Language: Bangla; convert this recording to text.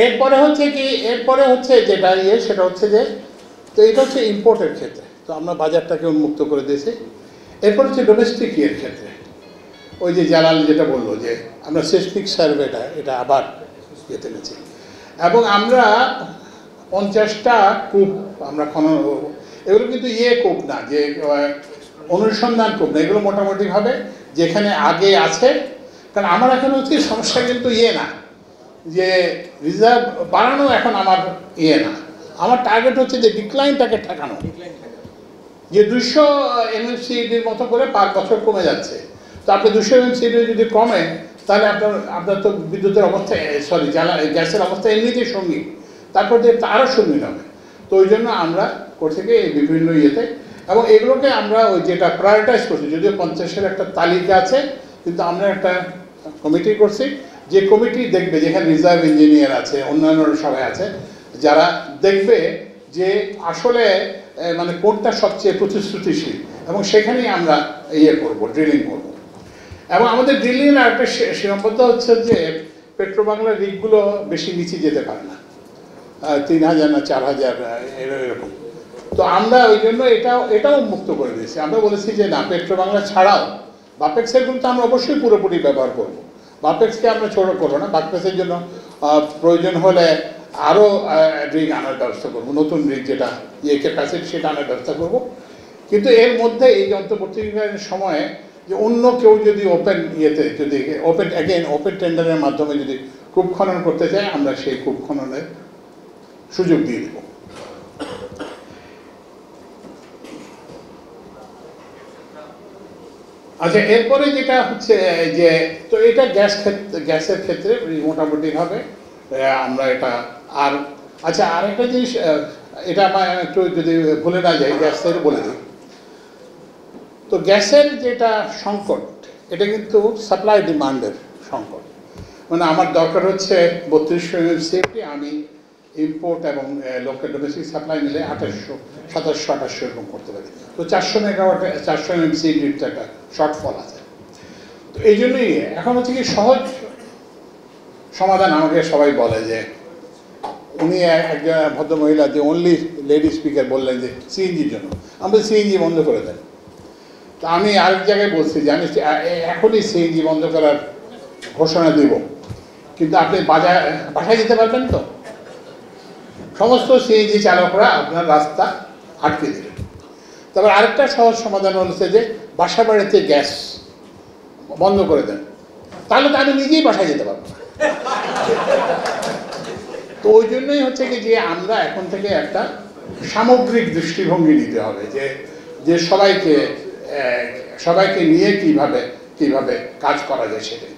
এরপরে হচ্ছে কি, এরপরে হচ্ছে যেটা সেটা হচ্ছে যে, তো এটা হচ্ছে ইম্পোর্টের ক্ষেত্রে, তো আমরা বাজারটাকে উন্মুক্ত করে দিয়েছি। এরপর হচ্ছে ডোমেস্টিক ক্ষেত্রে, ওই যে জালাল যেটা বললো যে আমরা সিসমিক সার্ভেটা এটা আবার ইয়েতে নিয়েছি, এবং আমরা 50টা কূপ আমরা খনন, এগুলো কিন্তু কূপ না, যে অনুসন্ধান কূপ না, এগুলো মোটামুটিভাবে যেখানে আগে আছে। কারণ আমার এখন হচ্ছে সমস্যা কিন্তু না, যে রিজার্ভ বাড়ানো এখন আমার না, আমার টার্গেট হচ্ছে যে ডিক্লাইনটাকে ঠেকানো, যে 200 MMCD মতো করে 5 বছর কমে যাচ্ছে। তো আপনি 200 MMCD যদি কমে, তাহলে আপনার তো বিদ্যুতের অবস্থা, সরি গ্যাসের অবস্থা এমনিতেই সঙ্গীন, তারপর দিয়ে আরও সঙ্গীন হবে। তো ওই জন্য আমরা করতে গিয়ে বিভিন্ন এবং এগুলোকে আমরা ওই যেটা প্রায়োরিটাইজ করছি, যদিও 50-এর একটা তালিকা আছে, কিন্তু আমরা একটা কমিটি করছি, যে কমিটি দেখবে, যেখানে রিজার্ভ ইঞ্জিনিয়ার আছে, অন্যান্য সবাই আছে, যারা দেখবে যে আসলে মানে কোনটা সবচেয়ে প্রতিশ্রুতিশীল, এবং সেখানেই আমরা করব, ড্রিলিং করব। এবং আমাদের ড্রিলিংয়ের একটা সীমাবদ্ধতা হচ্ছে যে পেট্রোবাংলার রিগগুলো বেশি নিচে যেতে পারে না, 3000 না 4000 এরকম। তো আমরা ওই জন্য এটাও মুক্ত করে দিয়েছি। আমরা বলেছি যে না, পেট্রোবাংলা ছাড়াও বাপেক্সের কিন্তু আমরা অবশ্যই পুরোপুরি ব্যবহার করব। বাপেক্সকে আমরা ছোট করবো না, বাপেক্সের জন্য প্রয়োজন হলে আরও রিগ আনার ব্যবস্থা করব, নতুন রিগ যেটা ক্যাপাসিটি সেটা আনার ব্যবস্থা করব। কিন্তু এর মধ্যে এই অন্তর্বর্তীকালীন সময়ে যে অন্য কেউ যদি যদি ওপেন টেন্ডারের মাধ্যমে যদি কূপ খনন করতে চায়, আমরা সেই কূপ খননের সুযোগ দিয়ে দেব। আচ্ছা, এরপরে যেটা হচ্ছে যে, তো এটা গ্যাসের ক্ষেত্রে মোটামুটিভাবে আমরা এটা আচ্ছা, আরেকটা জিনিস, এটা আমার একটু যদি ভুলে না যাই, গ্যাসের বলে দিই। তো গ্যাসের যেটা সংকট, এটা কিন্তু সাপ্লাই ডিমান্ডের সংকট। মানে আমার দরকার হচ্ছে 3200 MMCD, আমি ইম্পোর্ট এবং লোকাল ডোমেস্টিক সাপ্লাই মিলে 2700-2800 এরকম করতে পারি। তো 400 মেগাওয়াট, 400 MMCD একটা শর্টফল আছে। তো এই জন্যই এখন হচ্ছে কি সহজ সমাধান আমাকে সবাই বলে যে, উনি একজন ভদ্রমহিলা, যে অনলি লেডি স্পিকার, বললেন যে সিএনজির জন্য আমরা সিএনজি বন্ধ করে দেন। তো আমি আরেক জায়গায় বলছি যে আমি এখনই সিএনজি বন্ধ করার ঘোষণা দেব, কিন্তু আপনি বাসায় যেতে পারবেন তো? সমস্ত সিএনজি চালকরা আপনার রাস্তা আটকে দেবেন। তারপর আরেকটা সহজ সমাধান হচ্ছে যে বাসা বাড়িতে গ্যাস বন্ধ করে দেন, তাহলে তো আমি নিজেই বাসায় যেতে পারবো না। তো ওই জন্যই হচ্ছে কি, যে আমরা এখন থেকে একটা সামগ্রিক দৃষ্টিভঙ্গি নিতে হবে, যে সবাইকে নিয়ে কিভাবে কাজ করা যায় সেটাই।